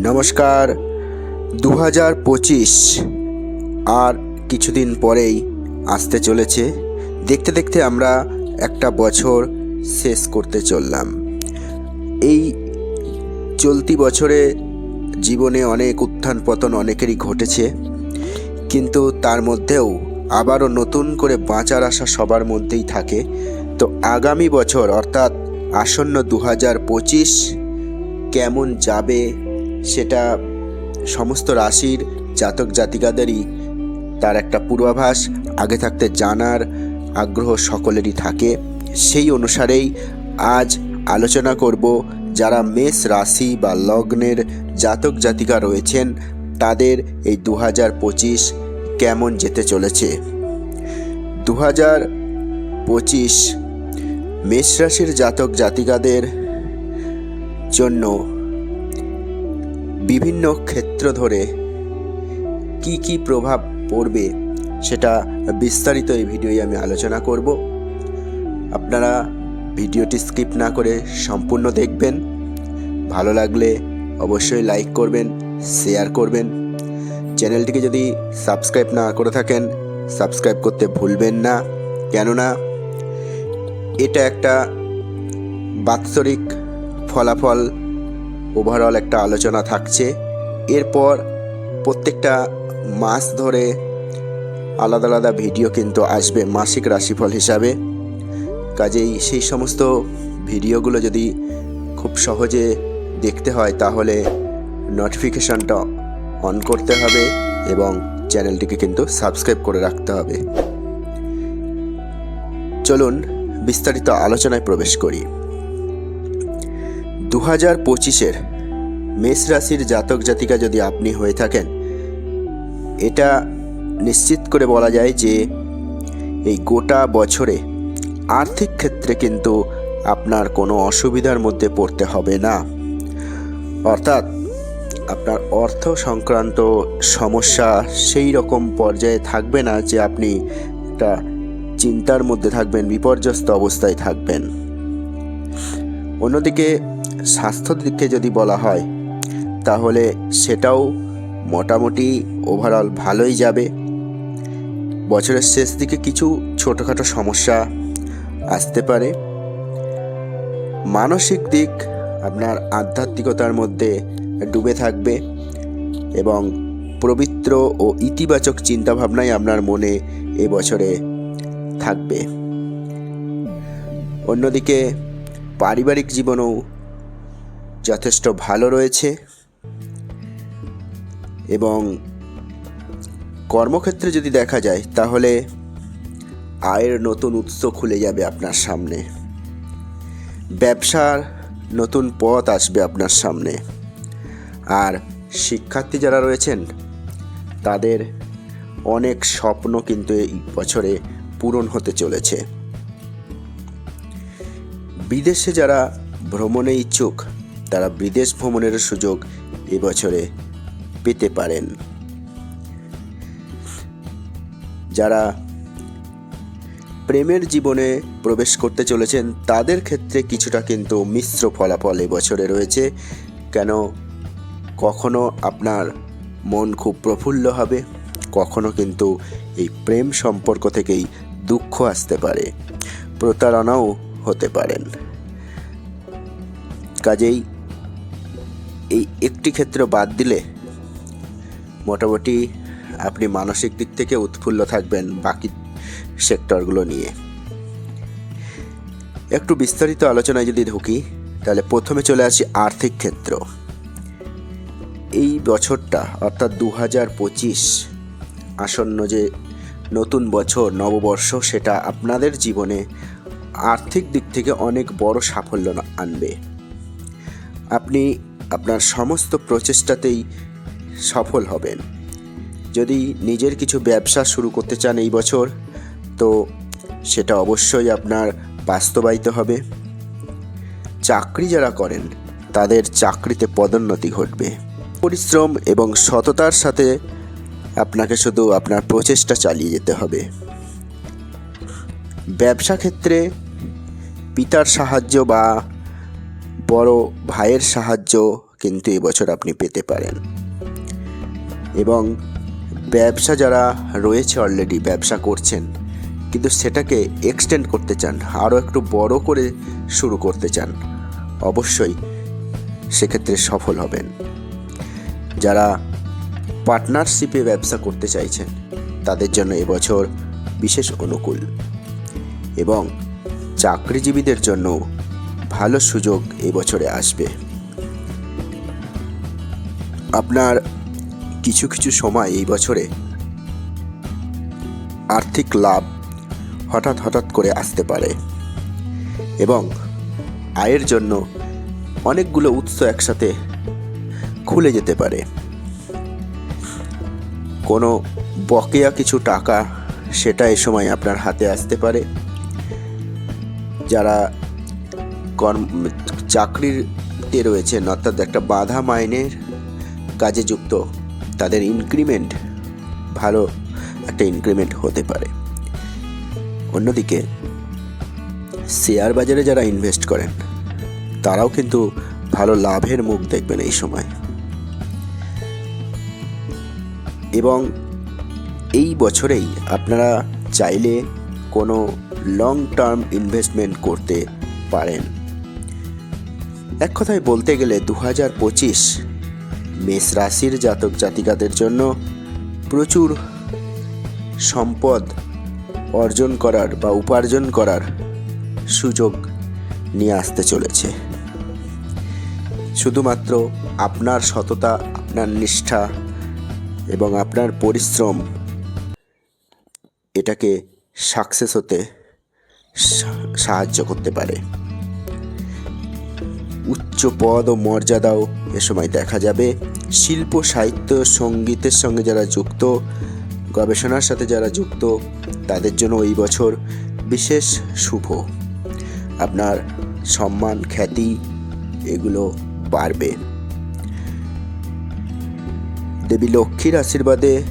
নমস্কার। 2025 আর কিছুদিন পরেই আসতে চলেছে। দেখতে দেখতে আমরা একটা বছর শেষ করতে চললাম। এই চলতি বছরে জীবনে অনেক উত্থান পতন অনেকেরই ঘটেছে, কিন্তু তার মধ্যেও আবারও নতুন করে বাঁচার আশা সবার মধ্যেই থাকে। তো আগামী বছর অর্থাৎ আসন্ন 2025 কেমন যাবে সেটা সমস্ত রাশির জাতক জাতিকাদেরই তার একটা পূর্বাভাস আগে থাকতে জানার আগ্রহ সকলেরই থাকে। সেই অনুসারেই আজ আলোচনা করব যারা মেষ রাশি বা লগ্নের জাতক জাতিকা রয়েছেন তাদের এই 2025 কেমন যেতে চলেছে। 2025 মেষ রাশির জাতক জাতিকাদের জন্য বিভিন্ন ক্ষেত্র ধরে কি কি প্রভাব পড়বে সেটা বিস্তারিত এই ভিডিওয় আমি আলোচনা করব। আপনারা ভিডিওটি স্কিপ না করে সম্পূর্ণ দেখবেন। ভালো লাগলে অবশ্যই লাইক করবেন, শেয়ার করবেন। চ্যানেলটিকে যদি সাবস্ক্রাইব না করে থাকেন সাবস্ক্রাইব করতে ভুলবেন না, কেননা এটা একটা বাৎসরিক ফলাফল ওভারঅল একটা আলোচনা থাকছে। এরপর প্রত্যেকটা মাস ধরে আলাদা আলাদা ভিডিও কিন্তু আসবে মাসিক রাশিফল হিসাবে। কাজেই সেই সমস্ত ভিডিওগুলো যদি খুব সহজে দেখতে হয় তাহলে নোটিফিকেশনটা অন করতে হবে এবং চ্যানেলটিকে কিন্তু সাবস্ক্রাইব করে রাখতে হবে। চলুন বিস্তারিত আলোচনায় প্রবেশ করি। 2025 মেষ রাশির জাতক জাতিকা যদি আপনি হয়ে থাকেন, এটা নিশ্চিত করে বলা যায় যে এই গোটা বছরে আর্থিক ক্ষেত্রে কিন্তু আপনার কোনো অসুবিধার মধ্যে পড়তে হবে না। অর্থাৎ আপনার অর্থ সংক্রান্ত সমস্যা সেই রকম পর্যায়ে থাকবে না যে আপনি একটা চিন্তার মধ্যে থাকবেন, বিপর্যস্ত অবস্থায় থাকবেন। অন্যদিকে স্বাস্থ্যের দিকে যদি বলা হয় তাহলে সেটাও মোটামুটি ওভারঅল ভালোই যাবে। বছরের শেষ দিকে কিছু ছোটোখাটো সমস্যা আসতে পারে। মানসিক দিক আপনার আধ্যাত্মিকতার মধ্যে ডুবে থাকবে এবং পবিত্র ও ইতিবাচক চিন্তাভাবনাই আপনার মনে এ বছরে থাকবে। অন্যদিকে পারিবারিক জীবনও যথেষ্ট ভালো রয়েছে এবং কর্মক্ষেত্রে যদি দেখা যায় তাহলে আয়ের নতুন উৎস খুলে যাবে আপনার সামনে। ব্যবসার নতুন পথ আসবে আপনার সামনে। আর শিক্ষার্থী যারা রয়েছেন তাদের অনেক স্বপ্ন কিন্তু এই বছরে পূরণ হতে চলেছে। বিদেশে যারা ভ্রমণে ইচ্ছুক তারা বিদেশ ভ্রমণের সুযোগ এবছরে পেতে পারেন। যারা প্রেমের জীবনে প্রবেশ করতে চলেছেন তাদের ক্ষেত্রে কিছুটা কিন্তু মিশ্র ফলাফল এবছরে রয়েছে। কেন, কখনো আপনার মন খুব প্রফুল্ল হবে, কখনো কিন্তু এই প্রেম সম্পর্ক থেকেই দুঃখ আসতে পারে, প্রতারণাও হতে পারেন। কাজেই এই একটি ক্ষেত্র বাদ দিলে মোটামুটি আপনি মানসিক দিক থেকে উৎফুল্ল থাকবেন বাকি সেক্টরগুলো নিয়ে। একটু বিস্তারিত আলোচনায় যদি ঢুকি তাহলে প্রথমে চলে আসি আর্থিক ক্ষেত্র। এই বছরটা অর্থাৎ 2025 আসন্ন যে নতুন বছর নববর্ষ সেটা আপনাদের জীবনে আর্থিক দিক থেকে অনেক বড় সাফল্য আনবে। আপনি আপনার সমস্ত প্রচেষ্টাতেই সফল হবেন। যদি নিজের কিছু ব্যবসা শুরু করতে চান এই বছর তো সেটা অবশ্যই আপনার বাস্তবায়িত হবে। চাকরি যারা করেন তাদের চাকরিতে পদোন্নতি ঘটবে। পরিশ্রম এবং সততার সাথে আপনাকে শুধু আপনার প্রচেষ্টা চালিয়ে যেতে হবে। ব্যবসা ক্ষেত্রে পিতার সাহায্য বা বড় ভাইয়ের সাহায্য কিন্তু এবছর আপনি পেতে পারেন। এবং ব্যবসা যারা রয়েছে অলরেডি ব্যবসা করছেন কিন্তু সেটাকে এক্সটেন্ড করতে চান, আরও একটু বড় করে শুরু করতে চান, অবশ্যই সেক্ষেত্রে সফল হবেন। যারা পার্টনারশিপে ব্যবসা করতে চাইছেন তাদের জন্য এবছর বিশেষ অনুকূল। এবং চাকরিজীবীদের জন্য ভালো সুযোগ এবছরে আসবে। আপনার কিছু কিছু সময় এই বছরে আর্থিক লাভ হঠাৎ করে আসতে পারে এবং আয়ের জন্য অনেকগুলো উৎস একসাথে খুলে যেতে পারে। কোনো বকেয়া কিছু টাকা সেটা এই সময় আপনার হাতে আসতে পারে। যারা চাকরিতে রয়েছেন অর্থাৎ একটা বাধা মাইনের কাজে যুক্ত, তাদের ইনক্রিমেন্ট ভালো একটা ইনক্রিমেন্ট হতে পারে। অন্যদিকে শেয়ার বাজারে যারা ইনভেস্ট করেন তারাও কিন্তু ভালো লাভের মুখ দেখবেন এই সময়। এবং এই বছরেই আপনারা চাইলে কোনো লং টার্ম ইনভেস্টমেন্ট করতে পারেন। এক কথায় বলতে গেলে 2025 মেষ রাশির জাতক জাতিকাদের জন্য প্রচুর সম্পদ অর্জন করার বা উপার্জন করার সুযোগ নিয়ে আসতে চলেছে। শুধুমাত্র আপনার সততা, আপনার নিষ্ঠা এবং আপনার পরিশ্রম এটাকে সাকসেস হতে সাহায্য করতে পারে। উচ্চ পদ ও মর্যাদাও এ সময় দেখা যাবে। শিল্প, সাহিত্য, সঙ্গীতের সঙ্গে যারা যুক্ত, গবেষণার সাথে যারা যুক্ত, তাদের জন্য এই বছর বিশেষ শুভ। আপনার সম্মান, খ্যাতি এগুলো বাড়বে। দেবী লক্ষ্মীর আশীর্বাদে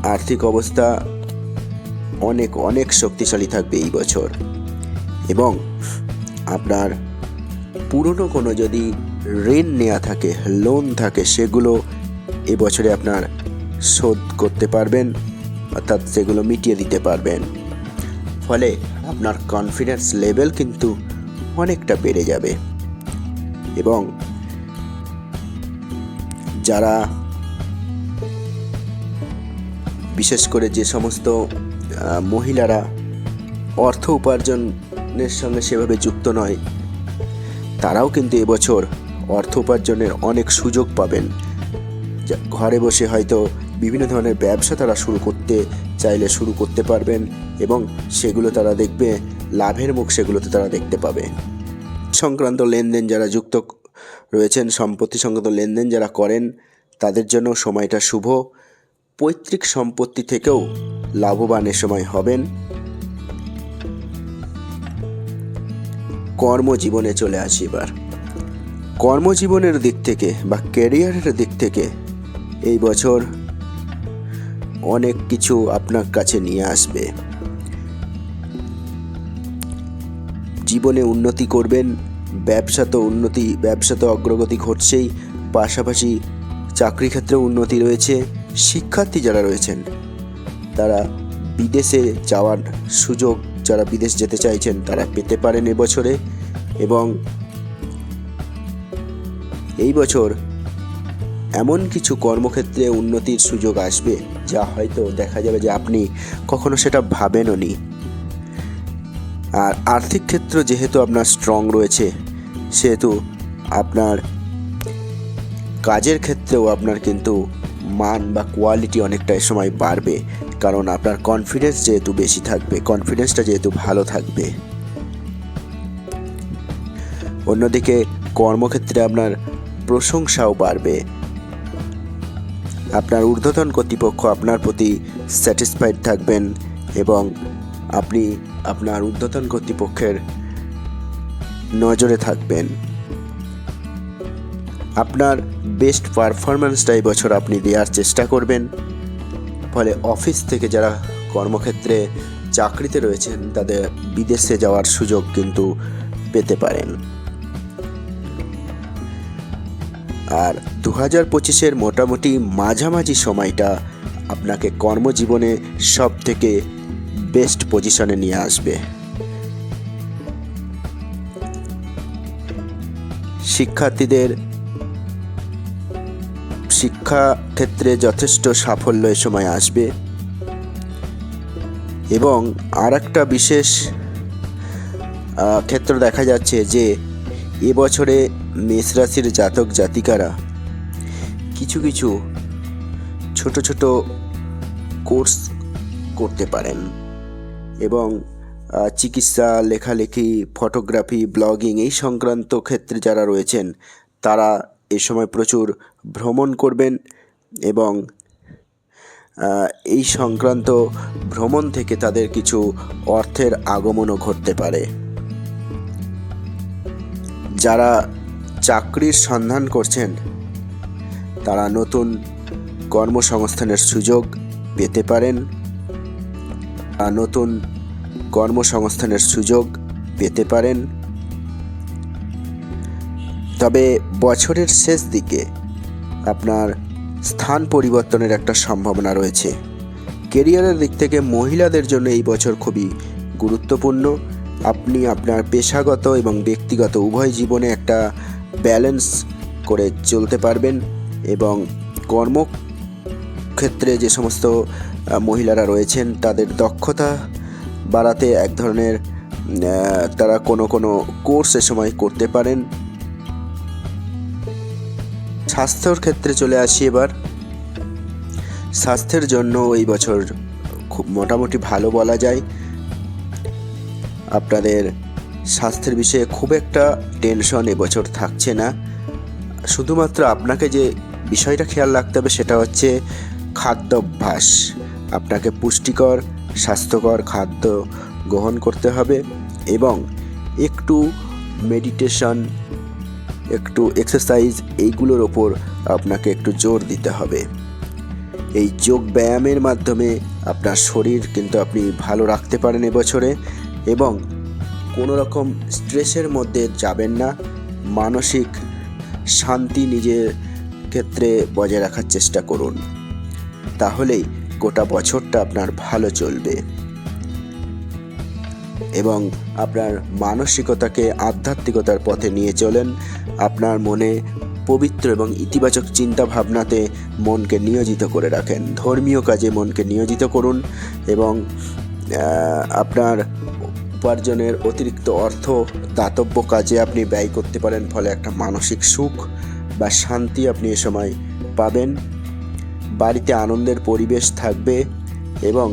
আর্থিক অবস্থা অনেক শক্তিশালী থাকবে এই বছর। এবং আপনার পুরনো কোনো যদি ঋণ নেওয়া থাকে, লোন থাকে, সেগুলো এবছরে আপনার শোধ করতে পারবেন, অর্থাৎ সেগুলো মিটিয়ে দিতে পারবেন। ফলে আপনার কনফিডেন্স লেভেল কিন্তু অনেকটা বেড়ে যাবে। এবং যারা বিশেষ করে যে সমস্ত মহিলারা অর্থ উপার্জনের সঙ্গে সেভাবে যুক্ত নয়, তারাও কিন্তু এবছর অর্থ উপার্জনের অনেক সুযোগ পাবেন। ঘরে বসে হয়তো বিভিন্ন ধরনের ব্যবসা তারা শুরু করতে চাইলে শুরু করতে পারবেন এবং সেগুলো তারা দেখবে লাভের মুখ সেগুলোতে তারা দেখতে পাবে। সংক্রান্ত লেনদেন যারা যুক্ত রয়েছেন, সম্পত্তি সংক্রান্ত লেনদেন যারা করেন, তাদের জন্য সময়টা শুভ। পৈতৃক সম্পত্তি থেকেও লাভবান এ সময় হবেন। কর্মজীবনে চলে আসি এবার। কর্মজীবনের দিক থেকে বা ক্যারিয়ারের দিক থেকে এই বছর অনেক কিছু আপনার কাছে নিয়ে আসবে। জীবনে উন্নতি করবেন, ব্যবসা তো অগ্রগতি ঘটছেই, পাশাপাশি চাকরি ক্ষেত্রেও উন্নতি রয়েছে। শিক্ষার্থী যারা রয়েছেন তারা বিদেশে যাওয়ার সুযোগ, যারা বিদেশ যেতে চাইছেন তারা পেতে পারেন এবছরে। এবং এই বছর এমন কিছু কর্মক্ষেত্রে উন্নতির সুযোগ আসবে যা হয়তো দেখা যাবে যে আপনি কখনো সেটা ভাবেনও নি। আর আর্থিক ক্ষেত্র যেহেতু আপনার স্ট্রং রয়েছে, সেহেতু আপনার কাজের ক্ষেত্রেও আপনার কিন্তু মান বা কোয়ালিটি অনেকটা এ সময় বাড়বে, কারণ আপনার কনফিডেন্স যেহেতু বেশি থাকবে, কনফিডেন্সটা যেহেতু ভালো থাকবে। অন্যদিকে কর্মক্ষেত্রে আপনার প্রশংসাও বাড়বে। আপনার ঊর্ধ্বতন কর্তৃপক্ষ আপনার প্রতি স্যাটিসফাইড থাকবেন এবং আপনি আপনার ঊর্ধ্বতন কর্তৃপক্ষের নজরে থাকবেন। আপনার বেস্ট পারফরম্যান্সটা এই বছর আপনি দেওয়ার চেষ্টা করবেন। ফলে অফিস থেকে যারা কর্মক্ষেত্রে চাকরিতে রয়েছেন তাদের বিদেশে যাওয়ার সুযোগ কিন্তু পেতে পারেন। আর 2025-এর মোটামুটি মাঝামাঝি সময়টা আপনাকে কর্মজীবনে সব থেকে বেস্ট পজিশনে নিয়ে আসবে। শিক্ষার্থীদের শিক্ষাক্ষেত্রে যথেষ্ট সাফল্য এ সময় আসবে। এবং আর একটা বিশেষ ক্ষেত্র দেখা যাচ্ছে যে এবছরে মেষ রাশির জাতক জাতিকারা কিছু কিছু ছোট ছোট কোর্স করতে পারেন এবং চিকিৎসা, লেখালেখি, ফটোগ্রাফি, ব্লগিং এই সংক্রান্ত ক্ষেত্রে যারা রয়েছেন তারা এই সময় প্রচুর ভ্রমণ করবেন এবং এই সংক্রান্ত ভ্রমণ থেকে তাদের কিছু অর্থের আগমনও ঘটতে পারে। যারা চাকরির সন্ধান করছেন তারা নতুন কর্মসংস্থানের সুযোগ পেতে পারেন। তবে বছরের শেষ দিকে আপনার স্থান পরিবর্তনের একটা সম্ভাবনা রয়েছে। কেরিয়ারের দিক থেকে মহিলাদের জন্য এই বছর খুবই গুরুত্বপূর্ণ। আপনি আপনার পেশাগত এবং ব্যক্তিগত উভয় জীবনে একটা ব্যালেন্স করে চলতে পারবেন এবং কর্মক্ষেত্রে যে সমস্ত মহিলারা রয়েছেন তাদের দক্ষতা বাড়াতে এক ধরনের তারা কোনো কোর্স এ সময় করতে পারেন। স্বাস্থ্যর ক্ষেত্রে চলে আসি এবার। স্বাস্থ্যের জন্য এই বছর খুব মোটামুটি ভালো বলা যায়। আপনাদের স্বাস্থ্যের বিষয়ে খুব একটা টেনশন এবছর থাকছে না। শুধুমাত্র আপনাকে যে বিষয়টা খেয়াল রাখতে হবে সেটা হচ্ছে খাদ্যাভ্যাস। আপনাকে পুষ্টিকর স্বাস্থ্যকর খাদ্য গ্রহণ করতে হবে এবং একটু মেডিটেশন, একটু এক্সারসাইজ এইগুলোর ওপর আপনাকে একটু জোর দিতে হবে। এই যোগ ব্যায়ামের মাধ্যমে আপনার শরীর কিন্তু আপনি ভালো রাখতে পারেন এবছরে এবং কোনো রকম স্ট্রেসের মধ্যে যাবেন না। মানসিক শান্তি নিজের ক্ষেত্রে বজায় রাখার চেষ্টা করুন, তাহলেই গোটা বছরটা আপনার ভালো চলবে এবং আপনার মানসিকতাকে আধ্যাত্মিকতার পথে নিয়ে চলেন। আপনার মনে পবিত্র এবং ইতিবাচক চিন্তা ভাবনাতে মনকে নিয়োজিত করে রাখেন। ধর্মীয় কাজে মনকে নিয়োজিত করুন এবং আপনার উপার্জনের অতিরিক্ত অর্থ দাতব্য কাজে আপনি ব্যয় করতে পারেন। ফলে একটা মানসিক সুখ বা শান্তি আপনি এ সময় পাবেন। বাড়িতে আনন্দের পরিবেশ থাকবে এবং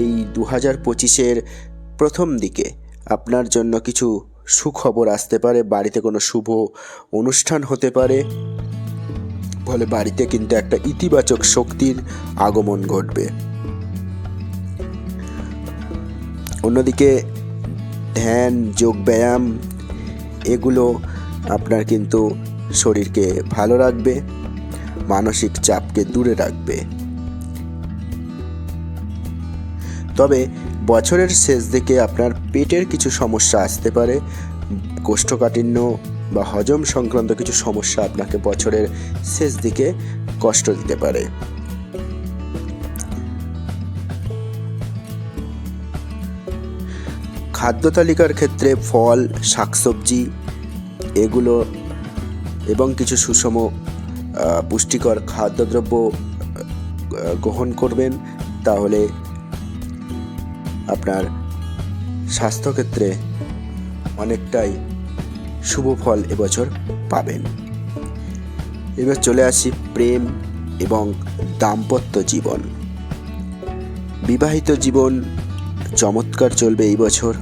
এই 2025-এর প্রথম দিকে আপনার জন্য কিছু সুখবর আসতে পারে। বাড়িতে কোনো শুভ অনুষ্ঠান হতে পারে, ফলে বাড়িতে কিন্তু একটা ইতিবাচক শক্তির আগমন ঘটবে। অন্যদিকে ধ্যান, যোগব্যায়াম এগুলো আপনার কিন্তু শরীরকে ভালো রাখবে, মানসিক চাপকে দূরে রাখবে। তবে বছরের শেষ দিকে আপনার পেটের কিছু সমস্যা আসতে পারে। কোষ্ঠকাঠিন্য বা হজম সংক্রান্ত কিছু সমস্যা আপনাকে বছরের শেষ দিকে কষ্ট দিতে পারে। খাদ্য তালিকার ক্ষেত্রে ফল, শাকসবজি এগুলো এবং কিছু সুষম পুষ্টিকর খাদ্যদ্রব্য গ্রহণ করবেন, তাহলে আপনার স্বাস্থ্যক্ষেত্রে অনেকটাই শুভ ফল এবছর পাবেন। এবার চলে আসি প্রেম এবং দাম্পত্য জীবন। বিবাহিত জীবন চমৎকার চলবে এই বছর।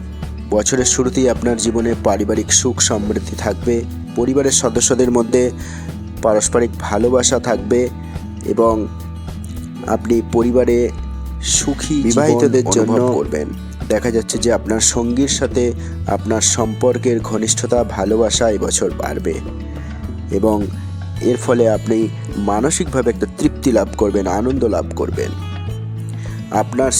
বছরের শুরুতেই আপনার জীবনে পারিবারিক সুখ সমৃদ্ধি থাকবে। পরিবারের সদস্যদের মধ্যে পারস্পরিক ভালোবাসা থাকবে এবং আপনি পরিবারে সুখী বিবাহিতদের জন্য করবেন। দেখা যাচ্ছে যে আপনার সঙ্গীর সাথে আপনার সম্পর্কের ঘনিষ্ঠতা, ভালোবাসা এবছর বাড়বে এবং এর ফলে আপনি মানসিকভাবে একটা তৃপ্তি লাভ করবেন, আনন্দ লাভ করবেন। আপনার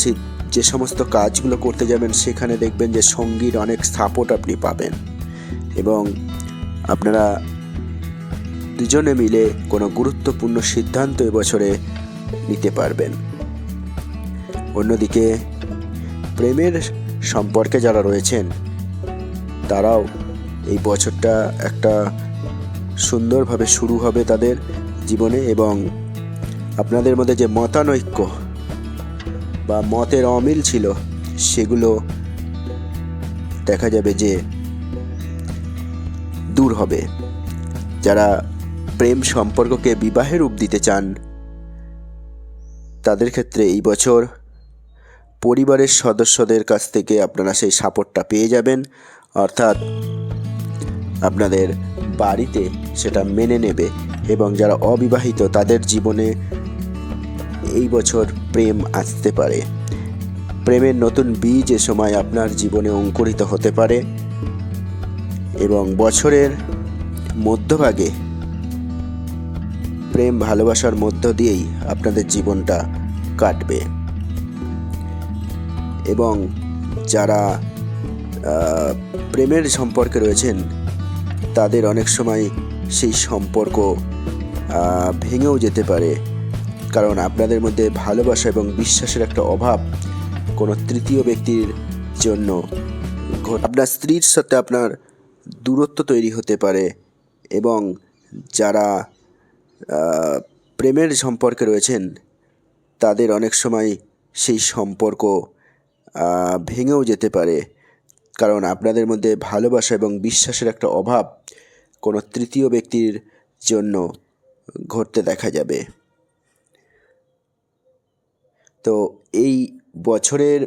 যে সমস্ত কাজগুলো করতে যাবেন সেখানে দেখবেন যে সঙ্গীর অনেক সাপোর্ট আপনি পাবেন এবং আপনারা দুজনে মিলে কোনো গুরুত্বপূর্ণ সিদ্ধান্ত এবছরে নিতে পারবেন। অন্যদিকে প্রেমের সম্পর্কে যারা রয়েছেন তারাও এই বছরটা একটা সুন্দরভাবে শুরু হবে তাদের জীবনে, এবং আপনাদের মধ্যে যে মতানৈক্য বা মতের অমিল ছিল সেগুলো দেখা যাবে যে দূর হবে। যারা প্রেম সম্পর্ককে বিবাহের রূপ দিতে চান তাদের ক্ষেত্রে এই বছর পরিবারের সদস্যদের কাছ থেকে আপনারা সেই সাপোর্টটা পেয়ে যাবেন, অর্থাৎ আপনাদের বাড়িতে সেটা মেনে নেবে। এবং যারা অবিবাহিত তাদের জীবনে এই বছর প্রেম আসতে পারে। প্রেমের নতুন বীজ এ সময় আপনার জীবনে অঙ্কুরিত হতে পারে এবং বছরের মধ্যভাগে প্রেম ভালোবাসার মধ্য দিয়েই আপনাদের জীবনটা কাটবে। এবং যারা প্রেমের সম্পর্কে রয়েছেন তাদের অনেক সময় সেই সম্পর্ক ভেঙেও যেতে পারে, কারণ আপনাদের মধ্যে ভালোবাসা এবং বিশ্বাসের একটা অভাব কোনো তৃতীয় ব্যক্তির জন্য আপনার স্ত্রীর সাথে আপনার দূরত্ব তৈরি হতে পারে। এবং যারা প্রেমের সম্পর্কে রয়েছেন তাদের অনেক সময় সেই সম্পর্ক ভেঙেও যেতে পারে, কারণ আপনাদের মধ্যে ভালোবাসা এবং বিশ্বাসের একটা অভাব কোনো তৃতীয় ব্যক্তির জন্য ঘটতে দেখা যাবে। তো এই বছরের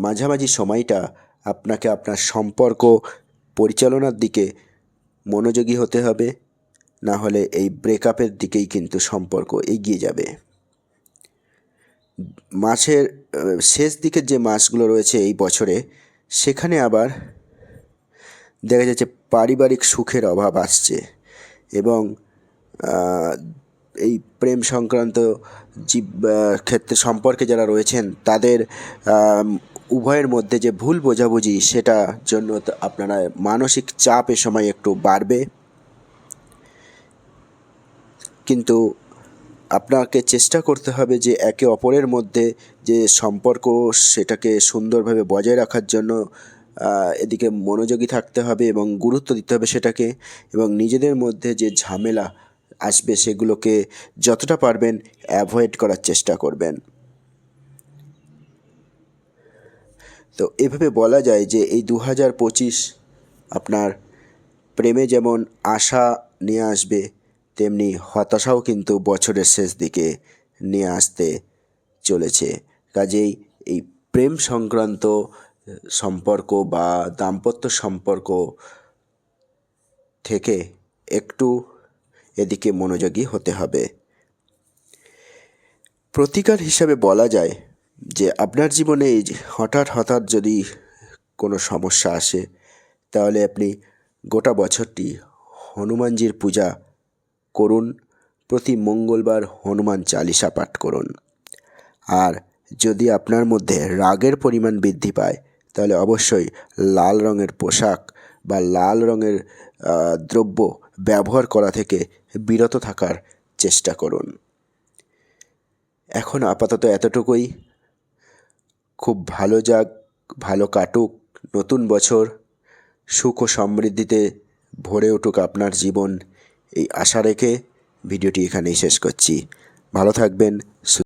মাঝামাঝি সময়টা আপনাকে আপনার সম্পর্ক পরিচালনার দিকে মনোযোগী হতে হবে, না হলে এই ব্রেকআপের দিকেই কিন্তু সম্পর্ক এগিয়ে যাবে। মাসের শেষ দিকের যে মাসগুলো রয়েছে এই বছরে, সেখানে আবার দেখা যাচ্ছে পারিবারিক সুখের অভাব আসছে এবং এই প্রেম সংক্রান্ত ক্ষেত্রে সম্পর্কে যারা রয়েছেন তাদের উভয়ের মধ্যে যে ভুল বোঝাবুঝি সেটার জন্য আপনারা মানসিক চাপ এ সময় একটু বাড়বে। কিন্তু আপনাকে চেষ্টা করতে হবে যে একে অপরের মধ্যে যে সম্পর্ক সেটাকে সুন্দরভাবে বজায় রাখার জন্য এদিকে মনোযোগী থাকতে হবে এবং গুরুত্ব দিতে হবে সেটাকে, এবং নিজেদের মধ্যে যে ঝামেলা আসবে সেগুলোকে যতটা পারবেন অ্যাভয়েড করার চেষ্টা করবেন। তো এভাবে বলা যায় যে এই 2025 আপনার প্রেমে যেমন আশা নিয়ে আসবে, তেমনি হতাশাও কিন্তু বছরের শেষ দিকে নিয়ে আসতে চলেছে। কাজেই এই প্রেম সংক্রান্ত সম্পর্ক বা দাম্পত্য সম্পর্ক থেকে একটু এদিকে মনোযোগী হতে হবে। প্রতিকার হিসাবে বলা যায় যে আপনার জীবনে এই হঠাৎ যদি কোনো সমস্যা আসে তাহলে আপনি গোটা বছরটি হনুমানজির পূজা করুন, প্রতি মঙ্গলবার হনুমান চালিসা পাঠ করুন। আর যদি আপনার মধ্যে রাগের পরিমাণ বৃদ্ধি পায় তাহলে অবশ্যই লাল রঙের পোশাক বা লাল রঙের দ্রব্য ব্যবহার করা থেকে বিরত থাকার চেষ্টা করুন। এখন আপাতত এতটুকুই। খুব ভালো যাক, ভালো কাটুক নতুন বছর, সুখ ও সমৃদ্ধিতে ভরে উঠুক আপনার জীবন, এই আশা রেখে ভিডিওটি এখানেই শেষ করছি। ভালো থাকবেন।